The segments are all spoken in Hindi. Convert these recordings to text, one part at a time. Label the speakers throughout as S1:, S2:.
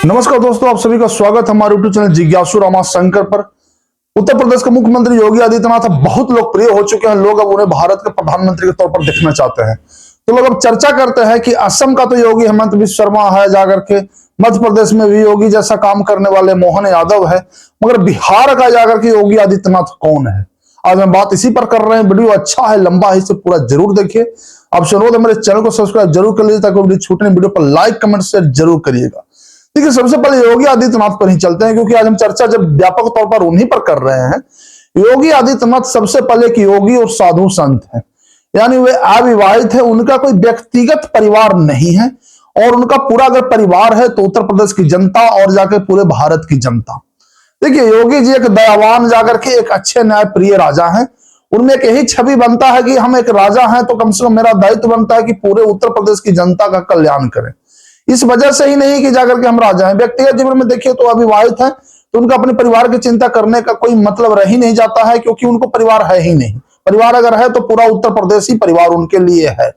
S1: नमस्कार दोस्तों, आप सभी का स्वागत है हमारे यूट्यूब चैनल जिज्ञासु रामाशंकर पर। उत्तर प्रदेश के मुख्यमंत्री योगी आदित्यनाथ बहुत लोकप्रिय हो चुके हैं। लोग अब उन्हें भारत के प्रधानमंत्री के तौर पर देखना चाहते हैं। तो लोग अब चर्चा करते हैं कि असम का तो योगी हेमंत बिश्व शर्मा है, जाकर के मध्य प्रदेश में भी योगी जैसा काम करने वाले मोहन यादव है, मगर बिहार का जाकर के योगी आदित्यनाथ कौन है? आज हम बात इसी पर कर रहे हैं। वीडियो अच्छा है, लंबा है, इसे पूरा जरूर देखिए। आपसे अनुरोध है मेरे चैनल को सब्सक्राइब जरूर कर लीजिए ताकि वीडियो छूटे नहीं। वीडियो पर लाइक कमेंट शेयर जरूर करिएगा। देखिए, सबसे पहले योगी आदित्यनाथ पर ही चलते हैं, क्योंकि आज हम चर्चा जब व्यापक तौर पर उन्हीं पर कर रहे हैं। योगी आदित्यनाथ सबसे पहले कि योगी और साधु संत हैं, यानी वे अविवाहित है, उनका कोई व्यक्तिगत परिवार नहीं है। और उनका पूरा अगर परिवार है तो उत्तर प्रदेश की जनता और जाकर पूरे भारत की जनता। देखिए, योगी जी एक दयावान जाकर के एक अच्छे न्याय प्रिय राजा हैं। उनमें एक यही छवि बनता है कि हम एक राजा हैं तो कम से कम मेरा दायित्व बनता है कि पूरे उत्तर प्रदेश की जनता का कल्याण करें। इस वजह से ही नहीं कि जाकर के हम राजा हैं। व्यक्तिगत जीवन में देखिए तो अविवाहित है, तो उनका अपने परिवार की चिंता करने का कोई मतलब रह ही नहीं जाता है, क्योंकि उनको परिवार है ही नहीं। परिवार अगर है तो पूरा उत्तर प्रदेश ही परिवार उनके लिए है।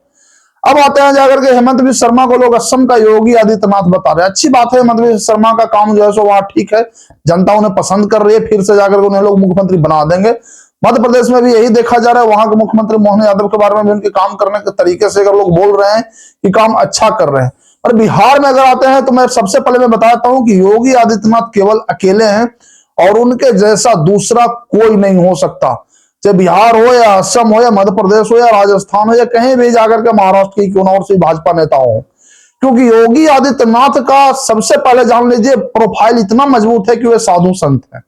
S1: अब आते हैं जाकर के हेमंत बिश्व शर्मा को लोग असम का योगी आदित्यनाथ बता रहे हैं। अच्छी बात है, हेमंत बिश्व शर्मा का काम जो है सो वहां ठीक है, जनता उन्हें पसंद कर रही है। फिर से जाकर उन्हें लोग मुख्यमंत्री बना देंगे। मध्य प्रदेश में भी यही देखा जा रहा है। वहां के मुख्यमंत्री मोहन यादव के बारे में भी उनके काम करने के तरीके से अगर लोग बोल रहे हैं कि काम अच्छा कर रहे हैं। और बिहार में अगर आते हैं तो मैं सबसे पहले मैं बताता हूं कि योगी आदित्यनाथ केवल अकेले हैं और उनके जैसा दूसरा कोई नहीं हो सकता। चाहे बिहार हो या असम हो या मध्य प्रदेश हो या राजस्थान हो या कहीं भी जाकर के महाराष्ट्र की क्यों ना और से भाजपा नेता हो, क्योंकि योगी आदित्यनाथ का सबसे पहले जान लीजिए प्रोफाइल इतना मजबूत है कि वे साधु संत हैं।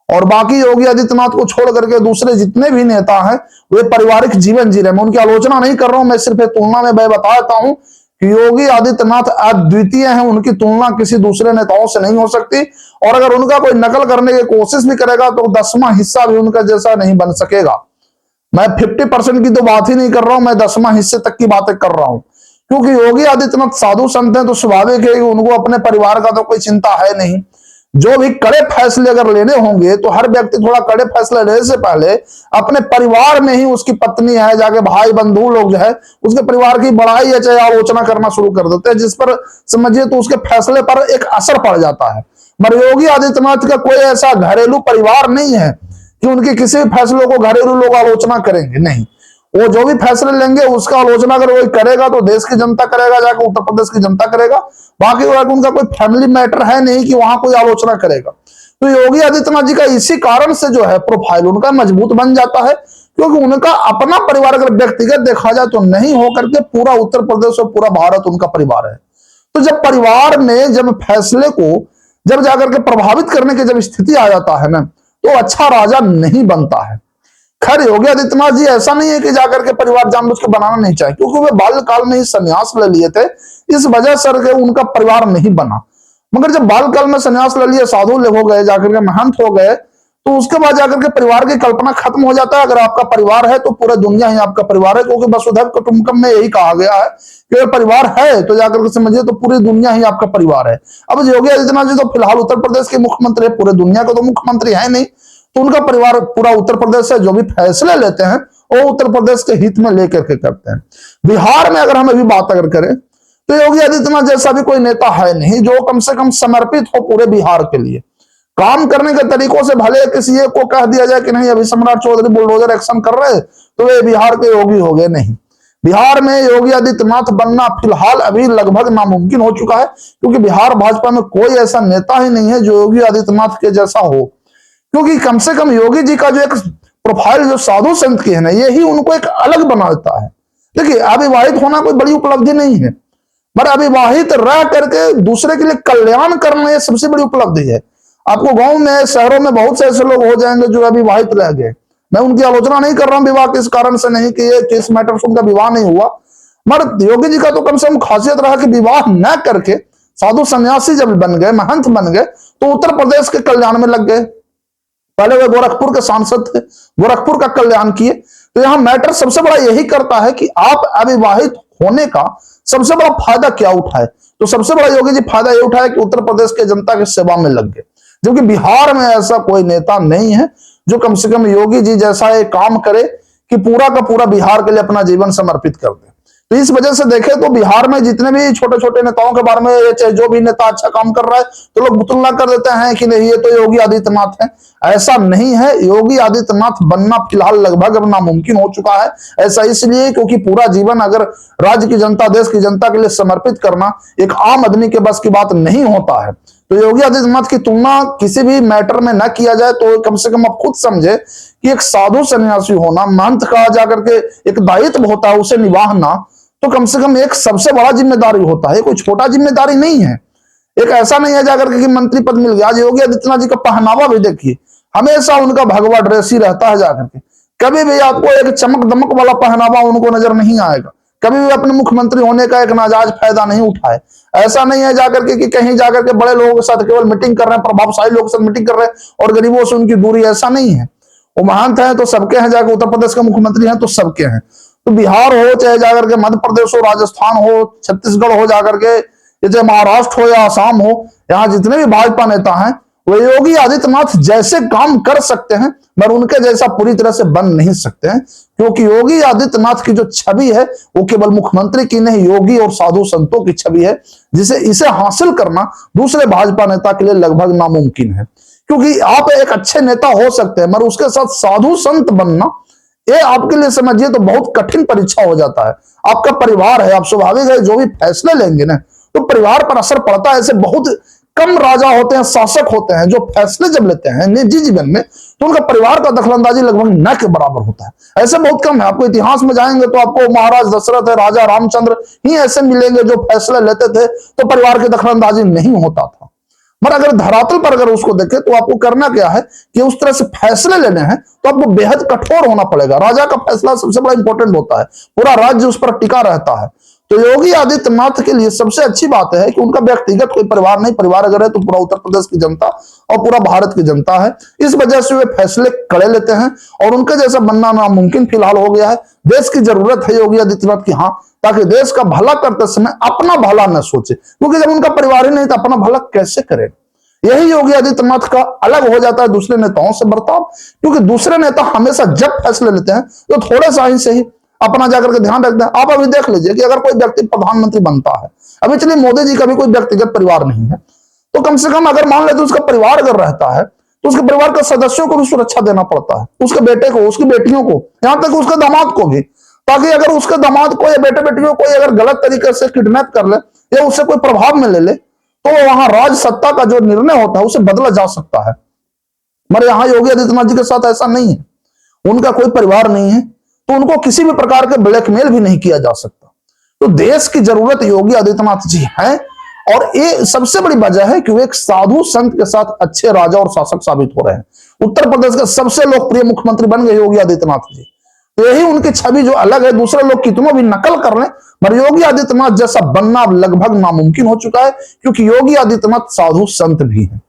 S1: और बाकी योगी आदित्यनाथ को छोड़ करके दूसरे जितने भी नेता हैं वे पारिवारिक जीवन जी रहे हैं। मैं उनकी आलोचना नहीं कर रहा हूं, मैं सिर्फ तुलना में मैं बताता हूं कि योगी आदित्यनाथ अद्वितीय हैं। उनकी तुलना किसी दूसरे नेताओं से नहीं हो सकती। और अगर उनका कोई नकल करने की कोशिश भी करेगा तो 10वां हिस्सा भी उनका जैसा नहीं बन सकेगा। मैं 50% की तो बात ही नहीं कर रहा हूं, मैं 10वां हिस्से तक की बातें कर रहा हूं। क्योंकि योगी आदित्यनाथ साधु संत हैं तो स्वाभाविक है कि उनको अपने परिवार का तो कोई चिंता है नहीं। जो भी कड़े फैसले अगर लेने होंगे तो हर व्यक्ति थोड़ा कड़े फैसले लेने से पहले अपने परिवार में ही उसकी पत्नी है, जाके भाई बंधु लोग जो है उसके परिवार की बड़ाई या चाहे आलोचना करना शुरू कर देते हैं, जिस पर समझिए तो उसके फैसले पर एक असर पड़ जाता है। मगर योगी आदित्यनाथ का कोई ऐसा घरेलू परिवार नहीं है कि उनके किसी भी फैसलों को घरेलू लोग आलोचना करेंगे, नहीं। वो जो भी फैसले लेंगे उसका आलोचना अगर वो करेगा तो देश की जनता करेगा, जाकर उत्तर प्रदेश की जनता करेगा। बाकी उनका कोई फैमिली मैटर है नहीं कि वहां कोई आलोचना करेगा। तो योगी आदित्यनाथ जी का इसी कारण से जो है प्रोफाइल उनका मजबूत बन जाता है, क्योंकि उनका अपना परिवार अगर व्यक्तिगत देखा जाए तो नहीं होकर के पूरा उत्तर प्रदेश और पूरा भारत उनका परिवार है। तो जब परिवार में जब फैसले को जब जाकर के प्रभावित करने की जब स्थिति आ जाता है ना, तो अच्छा राजा नहीं बनता है। खैर, योगी आदित्यनाथ जी ऐसा नहीं है कि जाकर के परिवार जानबूझ के बनाना नहीं चाहे, क्योंकि वे बाल्यकाल में ही संन्यास ले लिए थे। इस वजह से उनका परिवार नहीं बना। मगर जब बाल्यकाल में संन्यास ले लिए, साधु हो गए, जाकर के महंत हो गए, तो उसके बाद जाकर के परिवार की कल्पना खत्म हो जाता है। अगर आपका परिवार है तो पूरा दुनिया ही आपका परिवार है, क्योंकि वसुधैव कुटुंबकम में यही कहा गया है कि अगर परिवार है तो जाकर के समझिए तो पूरी दुनिया ही आपका परिवार है। अब योगी आदित्यनाथ जी तो फिलहाल उत्तर प्रदेश के मुख्यमंत्री है, पूरे दुनिया के तो मुख्यमंत्री है नहीं। तो उनका परिवार पूरा उत्तर प्रदेश से जो भी फैसले लेते हैं वो उत्तर प्रदेश के हित में लेकर के करते हैं। बिहार में अगर हम अभी बात अगर करें तो योगी आदित्यनाथ जैसा भी कोई नेता है नहीं जो कम से कम समर्पित हो पूरे बिहार के लिए। काम करने के तरीकों से भले किसी एक को कह दिया जाए कि नहीं अभी सम्राट चौधरी बुलडोजर एक्शन कर रहे तो वे बिहार के योगी हो गए, नहीं। बिहार में योगी आदित्यनाथ बनना फिलहाल अभी लगभग नामुमकिन हो चुका है, क्योंकि बिहार भाजपा में कोई ऐसा नेता ही नहीं है जो योगी आदित्यनाथ के जैसा हो। क्योंकि कम से कम योगी जी का जो एक प्रोफाइल जो साधु संत की है ना, यही उनको एक अलग बना देता है। देखिए, अविवाहित होना कोई बड़ी उपलब्धि नहीं है, पर अविवाहित रह करके दूसरे के लिए कल्याण करना यह सबसे बड़ी उपलब्धि है। आपको गांव में शहरों में बहुत से ऐसे लोग हो जाएंगे जो अविवाहित रह गए। मैं उनकी आलोचना नहीं कर रहा हूं विवाह किस कारण से नहीं कि ये किस मैटर से उनका विवाह नहीं हुआ, मगर योगी जी का तो कम से कम खासियत रहा कि विवाह न करके साधु सन्यासी जब बन गए, महंत बन गए, तो उत्तर प्रदेश के कल्याण में लग गए। पहले वे गोरखपुर के सांसद थे, गोरखपुर का कल्याण किए। तो यहां मैटर सबसे बड़ा यही करता है कि आप अविवाहित होने का सबसे बड़ा फायदा क्या उठाए। तो सबसे बड़ा योगी जी फायदा ये उठाया कि उत्तर प्रदेश के जनता की सेवा में लग गए, जबकि बिहार में ऐसा कोई नेता नहीं है जो कम से कम योगी जी जैसा एक काम करे कि पूरा का पूरा बिहार के लिए अपना जीवन समर्पित कर दे। तो इस वजह से देखे तो बिहार में जितने भी छोटे छोटे नेताओं के बारे में, चाहे जो भी नेता अच्छा काम कर रहा है तो लोग तुलना कर देते हैं कि नहीं ये तो योगी आदित्यनाथ है। ऐसा नहीं है, योगी आदित्यनाथ बनना फिलहाल लगभग अब नामुमकिन हो चुका है। ऐसा इसलिए क्योंकि पूरा जीवन अगर राज्य की जनता, देश की जनता के लिए समर्पित करना एक आम आदमी के बस की बात नहीं होता है। तो योगी आदित्यनाथ की तुलना किसी भी मैटर में न किया जाए तो कम से कम आप खुद समझे कि एक साधु सन्यासी होना, महंत कहा जाकर के एक दायित्व होता है, उसे निभाना तो कम से कम एक सबसे बड़ा जिम्मेदारी होता है, कोई छोटा जिम्मेदारी नहीं है। एक ऐसा नहीं है जाकर के मंत्री पद मिल गया। आज योगी आदित्यनाथ जी का पहनावा भी देखिए, हमेशा उनका भगवा ड्रेस ही रहता है जाकर के, कभी भी आपको एक चमक दमक वाला पहनावा उनको नजर नहीं आएगा। कभी भी अपने मुख्यमंत्री होने का एक नाजायज फायदा नहीं उठाए। ऐसा नहीं है जाकर के कि कहीं जाकर के बड़े लोगों के साथ केवल मीटिंग कर रहे हैं, प्रभावशाली लोगों के साथ मीटिंग कर रहे हैं और गरीबों से उनकी दूरी, ऐसा नहीं है। वो महंत है तो सबके हैं, जाकर उत्तर प्रदेश का मुख्यमंत्री है तो सबके हैं। तो बिहार हो, चाहे जाकर के मध्य प्रदेश हो, राजस्थान हो, छत्तीसगढ़ हो, जाकर के चाहे महाराष्ट्र हो या आसाम हो, यहाँ जितने भी भाजपा नेता हैं वो योगी आदित्यनाथ जैसे काम कर सकते हैं मगर उनके जैसा पूरी तरह से बन नहीं सकते हैं, क्योंकि योगी आदित्यनाथ की जो छवि है वो केवल मुख्यमंत्री की नहीं, योगी और साधु संतों की छवि है, जिसे इसे हासिल करना दूसरे भाजपा नेता के लिए लगभग नामुमकिन है। क्योंकि आप एक अच्छे नेता हो सकते हैं मगर उसके साथ साधु संत बनना ये आपके लिए समझिए तो बहुत कठिन परीक्षा हो जाता है। आपका परिवार है, आप स्वाभाविक है जो भी फैसले लेंगे ना तो परिवार पर असर पड़ता है। ऐसे बहुत कम राजा होते हैं, शासक होते हैं जो फैसले जब लेते हैं निजी जीवन में तो उनका परिवार का दखलंदाजी लगभग न के बराबर होता है। ऐसे बहुत कम है। आपको इतिहास में जाएंगे तो आपको महाराज दशरथ है, राजा रामचंद्र ही ऐसे मिलेंगे जो फैसले लेते थे तो परिवार की दखलंदाजी नहीं होता था। मगर अगर धरातल पर अगर उसको देखें तो आपको करना क्या है कि उस तरह से फैसले लेने हैं तो आपको बेहद कठोर होना पड़ेगा। राजा का फैसला सबसे बड़ा इंपॉर्टेंट होता है, पूरा राज्य उस पर टिका रहता है। तो योगी आदित्यनाथ के लिए सबसे अच्छी बात है कि उनका व्यक्तिगत कोई परिवार नहीं, परिवार अगर है तो पूरा उत्तर प्रदेश की जनता और पूरा भारत की जनता है। इस वजह से वे फैसले कड़े लेते हैं और उनके जैसा बनना नामुमकिन फिलहाल हो गया है। देश की जरूरत है योगी आदित्यनाथ की, हाँ, ताकि देश का भला करते समय अपना भला न सोचे, क्योंकि जब उनका परिवार ही नहीं तो अपना भला कैसे करे। यही योगी आदित्यनाथ का अलग हो जाता है दूसरे नेताओं से बर्ताव, क्योंकि दूसरे नेता हमेशा जब फैसले लेते हैं तो थोड़े सा ही सही अपना जाकर के ध्यान रखते हैं। आप अभी देख लीजिए कि अगर कोई व्यक्ति प्रधानमंत्री बनता है, अभी चलिए मोदी जी का भी कोई व्यक्तिगत परिवार नहीं है तो कम से कम अगर मान लेते उसका परिवार अगर रहता है तो उसके परिवार के सदस्यों को भी सुरक्षा देना पड़ता है, उसके बेटे को, उसकी बेटियों को, यहां तक उसके दामाद को भी, ताकि अगर उसके दामाद को या बेटे बेटियों को अगर गलत तरीके से किडनैप कर ले या उससे कोई प्रभाव में ले ले तो वहां राज सत्ता का जो निर्णय होता है उसे बदला जा सकता है। मगर यहां योगी आदित्यनाथ जी के साथ ऐसा नहीं है, उनका कोई परिवार नहीं है तो उनको किसी भी प्रकार के ब्लैकमेल भी नहीं किया जा सकता। तो देश की जरूरत योगी आदित्यनाथ जी है और ये सबसे बड़ी वजह है कि वे एक साधु संत के साथ अच्छे राजा और शासक साबित हो रहे हैं। उत्तर प्रदेश के सबसे लोकप्रिय मुख्यमंत्री बन गए योगी आदित्यनाथ जी। तो यही उनकी छवि जो अलग है, दूसरे लोग कितनों भी नकल कर लें मगर योगी आदित्यनाथ जैसा बनना लगभग नामुमकिन हो चुका है, क्योंकि योगी आदित्यनाथ साधु संत भी है।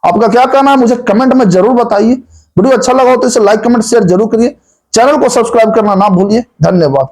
S1: आपका क्या कहना है मुझे कमेंट में जरूर बताइए। वीडियो अच्छा लगा हो तो इसे लाइक कमेंट शेयर जरूर करिए। चैनल को सब्सक्राइब करना ना भूलिए। धन्यवाद।